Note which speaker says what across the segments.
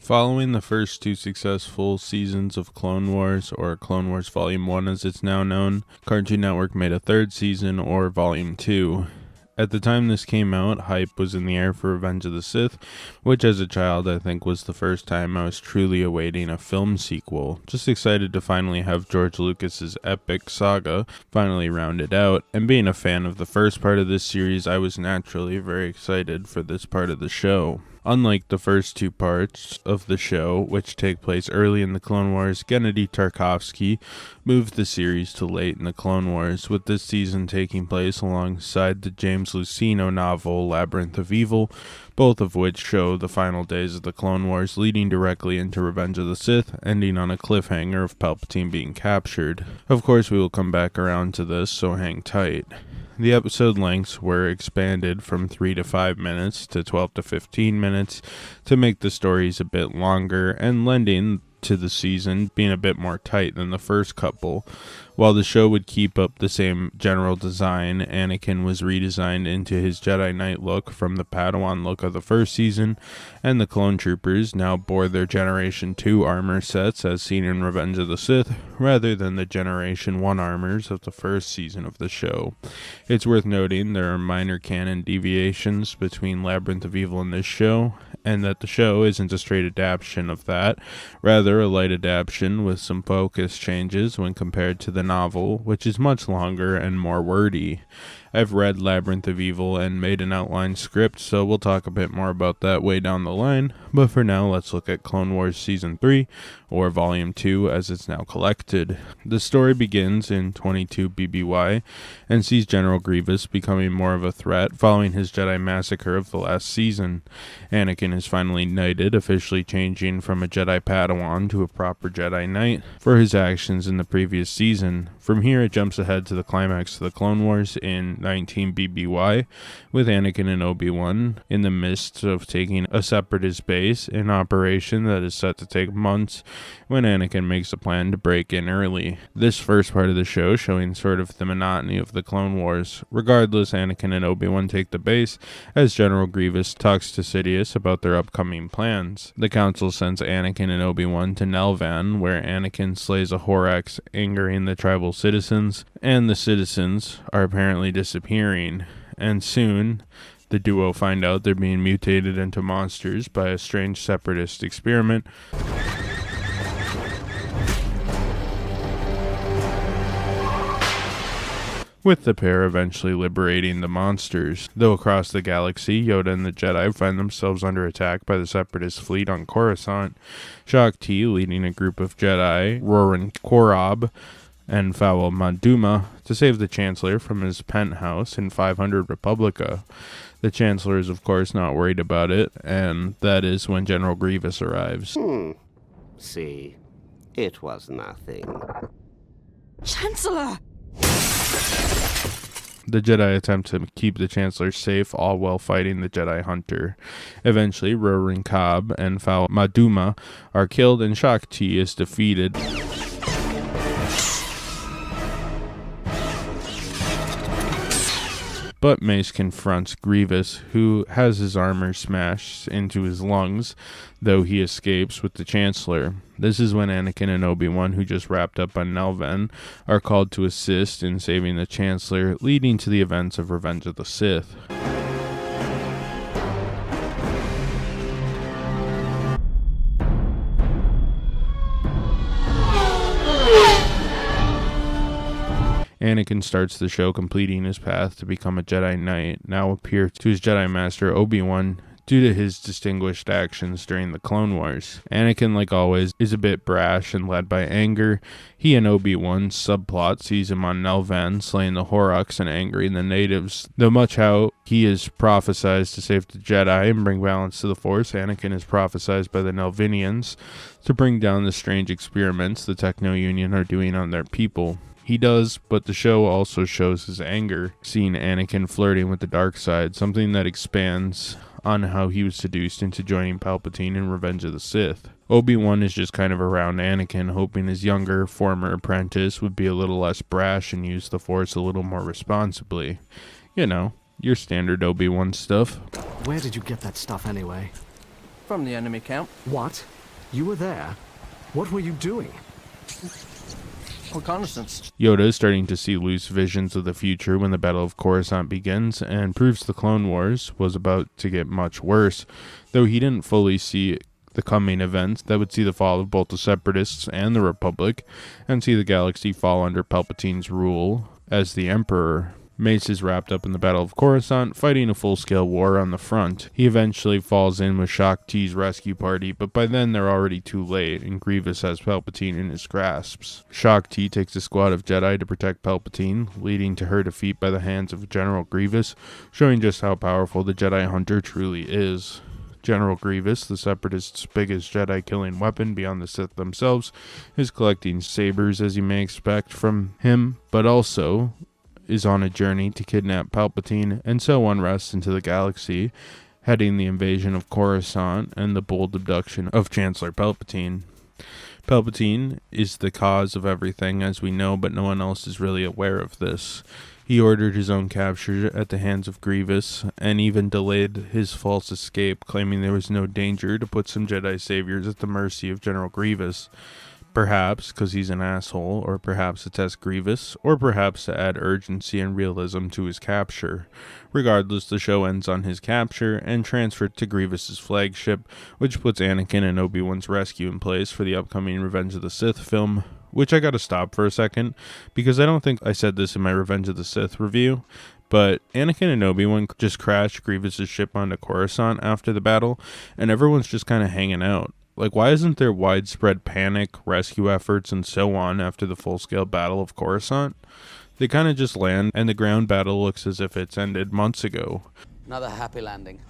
Speaker 1: Following the first two successful seasons of Clone Wars, or Clone Wars Volume 1 as it's now known, Cartoon Network made a third season, or Volume 2. At the time this came out, hype was in the air for Revenge of the Sith, which as a child I think was the first time I was truly awaiting a film sequel. Just excited to finally have George Lucas's epic saga finally rounded out, and being a fan of the first part of this series, I was naturally very excited for this part of the show. Unlike the first two parts of the show, which take place early in the Clone Wars, Gennady Tartakovsky moved the series to late in the Clone Wars, with this season taking place alongside the James Luceno novel Labyrinth of Evil, both of which show the final days of the Clone Wars leading directly into Revenge of the Sith, ending on a cliffhanger of Palpatine being captured. Of course, we will come back around to this, so hang tight. The episode lengths were expanded from 3 to 5 minutes to 12 to 15 minutes to make the stories a bit longer and lending to the season being a bit more tight than the first couple. While the show would keep up the same general design, Anakin was redesigned into his Jedi Knight look from the Padawan look of the first season, and the clone troopers now bore their Generation 2 armor sets as seen in Revenge of the Sith, rather than the Generation 1 armors of the first season of the show. It's worth noting there are minor canon deviations between Labyrinth of Evil and this show, and that the show isn't a straight adaptation of that, rather a light adaptation with some focus changes when compared to the novel, which is much longer and more wordy. I've read Labyrinth of Evil and made an outline script, so we'll talk a bit more about that way down the line, but for now let's look at Clone Wars Season 3, or Volume 2 as it's now collected. The story begins in 22 BBY and sees General Grievous becoming more of a threat following his Jedi massacre of the last season. Anakin is finally knighted, officially changing from a Jedi Padawan to a proper Jedi Knight for his actions in the previous season. From here it jumps ahead to the climax of the Clone Wars in 19 BBY, with Anakin and Obi-Wan in the midst of taking a separatist base, an operation that is set to take months, when Anakin makes a plan to break in early. This first part of the show showing sort of the monotony of the Clone Wars. Regardless, Anakin and Obi-Wan take the base, as General Grievous talks to Sidious about their upcoming plans. The Council sends Anakin and Obi-Wan to Nelvan, where Anakin slays a Horax, angering the tribal citizens, and the citizens are apparently disappearing, and soon the duo find out they're being mutated into monsters by a strange separatist experiment, with the pair eventually liberating the monsters. Though across the galaxy, Yoda and the Jedi find themselves under attack by the separatist fleet on Coruscant. Shaak Ti leading a group of Jedi, Roran Korob and Fawal Maduma, to save the Chancellor from his penthouse in 500 Republica. The Chancellor is of course not worried about it, and that is when General Grievous arrives.
Speaker 2: See, it was nothing.
Speaker 3: Chancellor!
Speaker 1: The Jedi attempt to keep the Chancellor safe, all while fighting the Jedi Hunter. Eventually, Roran Korob and Fawal Maduma are killed, and Shaak Ti is defeated. But Mace confronts Grievous, who has his armor smashed into his lungs, though he escapes with the Chancellor. This is when Anakin and Obi-Wan, who just wrapped up on Nelvan, are called to assist in saving the Chancellor, leading to the events of Revenge of the Sith. Anakin starts the show completing his path to become a Jedi Knight, now appear to his Jedi Master Obi-Wan due to his distinguished actions during the Clone Wars. Anakin, like always, is a bit brash and led by anger. He and Obi-Wan's subplot sees him on Nelvan slaying the Horrocks and angering the natives. Though much how he is prophesized to save the Jedi and bring balance to the Force, Anakin is prophesized by the Nelvinians to bring down the strange experiments the Techno-Union are doing on their people. He does, but the show also shows his anger, seeing Anakin flirting with the dark side, something that expands on how he was seduced into joining Palpatine in Revenge of the Sith. Obi-Wan is just kind of around Anakin, hoping his younger, former apprentice would be a little less brash and use the Force a little more responsibly. You know, your standard Obi-Wan stuff.
Speaker 4: Where did you get that stuff anyway?
Speaker 5: From the enemy camp.
Speaker 4: What? You were there? What were you doing? Reconnaissance.
Speaker 1: Yoda is starting to see loose visions of the future when the Battle of Coruscant begins, and proves the Clone Wars was about to get much worse, though he didn't fully see the coming events that would see the fall of both the Separatists and the Republic, and see the galaxy fall under Palpatine's rule as the Emperor. Mace is wrapped up in the Battle of Coruscant, fighting a full-scale war on the front. He eventually falls in with Shaak Ti's rescue party, but by then they're already too late, and Grievous has Palpatine in his grasps. Shaak Ti takes a squad of Jedi to protect Palpatine, leading to her defeat by the hands of General Grievous, showing just how powerful the Jedi Hunter truly is. General Grievous, the Separatists' biggest Jedi-killing weapon beyond the Sith themselves, is collecting sabers as you may expect from him, but also is on a journey to kidnap Palpatine and sow unrest into the galaxy, heading the invasion of Coruscant and the bold abduction of Chancellor Palpatine. Palpatine is the cause of everything, as we know, but no one else is really aware of this. He ordered his own capture at the hands of Grievous, and even delayed his false escape, claiming there was no danger to put some Jedi saviors at the mercy of General Grievous. Perhaps because he's an asshole, or perhaps to test Grievous, or perhaps to add urgency and realism to his capture. Regardless, the show ends on his capture and transferred to Grievous's flagship, which puts Anakin and Obi-Wan's rescue in place for the upcoming Revenge of the Sith film, which I gotta stop for a second, because I don't think I said this in my Revenge of the Sith review, but Anakin and Obi-Wan just crashed Grievous's ship onto Coruscant after the battle, and everyone's just kind of hanging out. Like, why isn't there widespread panic, rescue efforts, and so on after the full-scale Battle of Coruscant? They kind of just land, and the ground battle looks as if it's ended months ago.
Speaker 5: Another happy landing.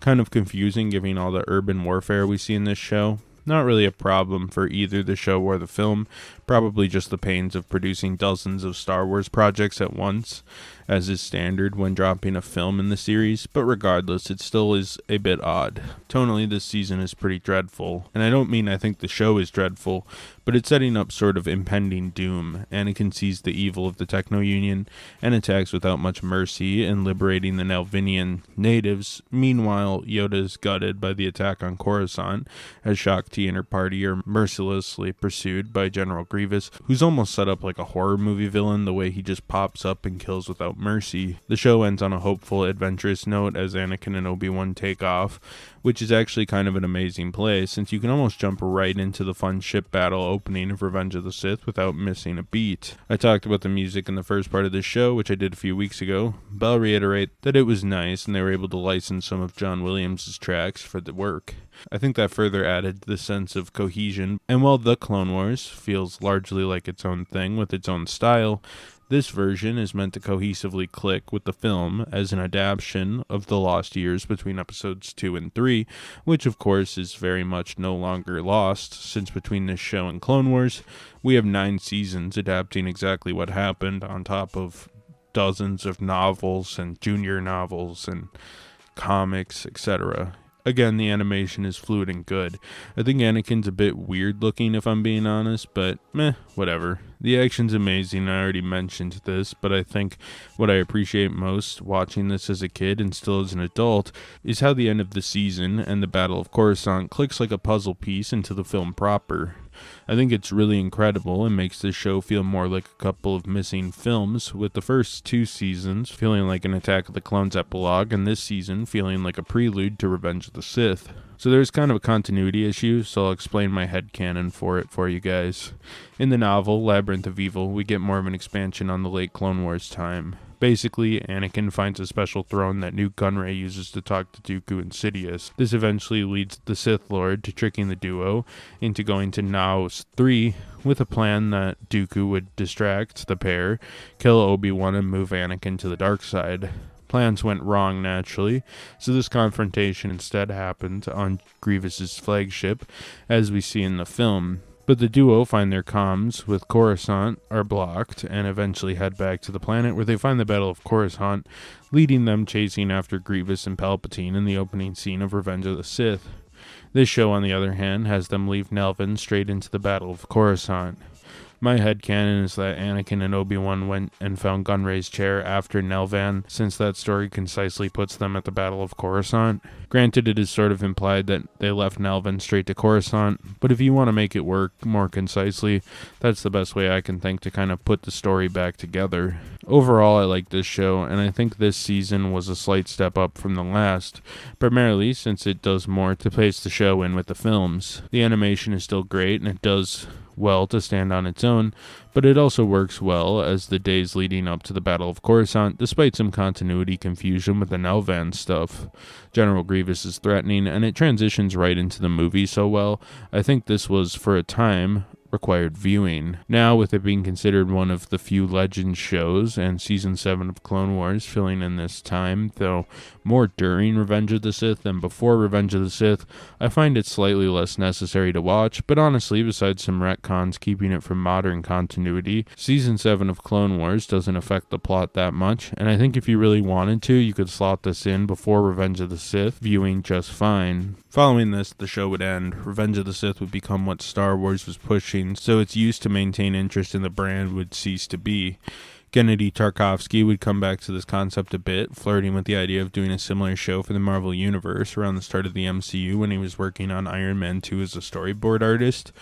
Speaker 1: Kind of confusing given all the urban warfare we see in this show. Not really a problem for either the show or the film, probably just the pains of producing dozens of Star Wars projects at once, as is standard when dropping a film in the series, but regardless, it still is a bit odd. Tonally, this season is pretty dreadful, and I don't mean I think the show is dreadful, but it's setting up sort of impending doom. Anakin sees the evil of the Techno-Union and attacks without much mercy in liberating the Nelvinian natives. Meanwhile, Yoda is gutted by the attack on Coruscant, as Shaak Ti and her party are mercilessly pursued by General Grievous, who's almost set up like a horror movie villain the way he just pops up and kills without mercy. The show ends on a hopeful, adventurous note as Anakin and Obi-Wan take off, which is actually kind of an amazing play, since you can almost jump right into the fun ship battle opening of Revenge of the Sith without missing a beat. I talked about the music in the first part of this show, which I did a few weeks ago, but I'll reiterate that it was nice and they were able to license some of John Williams' tracks for the work. I think that further added the sense of cohesion, and while The Clone Wars feels largely like its own thing with its own style, this version is meant to cohesively click with the film as an adaptation of the lost years between episodes 2 and 3, which of course is very much no longer lost, since between this show and Clone Wars, we have 9 seasons adapting exactly what happened on top of dozens of novels and junior novels and comics, etc. Again, the animation is fluid and good. I think Anakin's a bit weird looking if I'm being honest, but meh, whatever. The action's amazing, I already mentioned this, but I think what I appreciate most watching this as a kid and still as an adult is how the end of the season and the Battle of Coruscant clicks like a puzzle piece into the film proper. I think it's really incredible and makes this show feel more like a couple of missing films, with the first 2 seasons feeling like an Attack of the Clones epilogue and this season feeling like a prelude to Revenge of the Sith. So there's kind of a continuity issue, so I'll explain my headcanon for it for you guys. In the novel, Labyrinth of Evil, we get more of an expansion on the late Clone Wars time. Basically, Anakin finds a special throne that Nute Gunray uses to talk to Dooku and Sidious. This eventually leads the Sith Lord to tricking the duo into going to Naos 3 with a plan that Dooku would distract the pair, kill Obi-Wan, and move Anakin to the dark side. Plans went wrong, naturally, so this confrontation instead happened on Grievous's flagship, as we see in the film. But the duo find their comms with Coruscant are blocked and eventually head back to the planet where they find the Battle of Coruscant, leading them chasing after Grievous and Palpatine in the opening scene of Revenge of the Sith. This show, on the other hand, has them leave Nelvin straight into the Battle of Coruscant. My headcanon is that Anakin and Obi-Wan went and found Gunray's chair after Nelvan, since that story concisely puts them at the Battle of Coruscant. Granted, it is sort of implied that they left Nelvan straight to Coruscant, but if you want to make it work more concisely, that's the best way I can think to kind of put the story back together. Overall, I like this show, and I think this season was a slight step up from the last, primarily since it does more to pace the show in with the films. The animation is still great, and it does well to stand on its own, but it also works well as the days leading up to the Battle of Coruscant, despite some continuity confusion with the Nelvan stuff. General Grievous is threatening, and it transitions right into the movie so well. I think this was, for a time, required viewing. Now, with it being considered one of the few Legends shows, and Season 7 of Clone Wars filling in this time, though more during Revenge of the Sith than before Revenge of the Sith, I find it slightly less necessary to watch, but honestly, besides some retcons keeping it from modern continuity, Season 7 of Clone Wars doesn't affect the plot that much, and I think if you really wanted to, you could slot this in before Revenge of the Sith, viewing just fine. Following this, the show would end. Revenge of the Sith would become what Star Wars was pushing, so its use to maintain interest in the brand would cease to be. Gennady Tarkovsky would come back to this concept a bit, flirting with the idea of doing a similar show for the Marvel Universe around the start of the MCU when he was working on Iron Man 2 as a storyboard artist,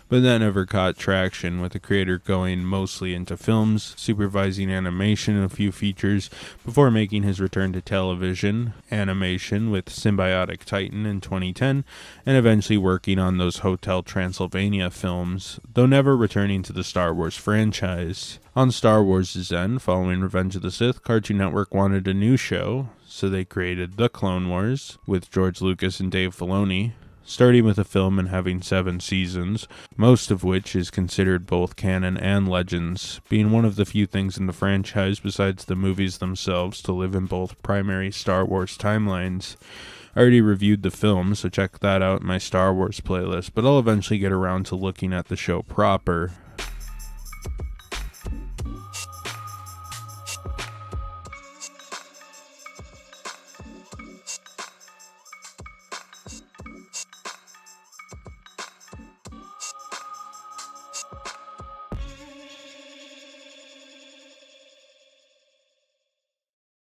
Speaker 1: but that never caught traction, with the creator going mostly into films, supervising animation and a few features, before making his return to television, animation with Symbiotic Titan in 2010, and eventually working on those Hotel Transylvania films, though never returning to the Star Wars franchise. On Star Wars' end, following Revenge of the Sith, Cartoon Network wanted a new show, so they created The Clone Wars, with George Lucas and Dave Filoni, starting with a film and having 7 seasons, most of which is considered both canon and Legends, being one of the few things in the franchise besides the movies themselves to live in both primary Star Wars timelines. I already reviewed the film, so check that out in my Star Wars playlist, but I'll eventually get around to looking at the show proper.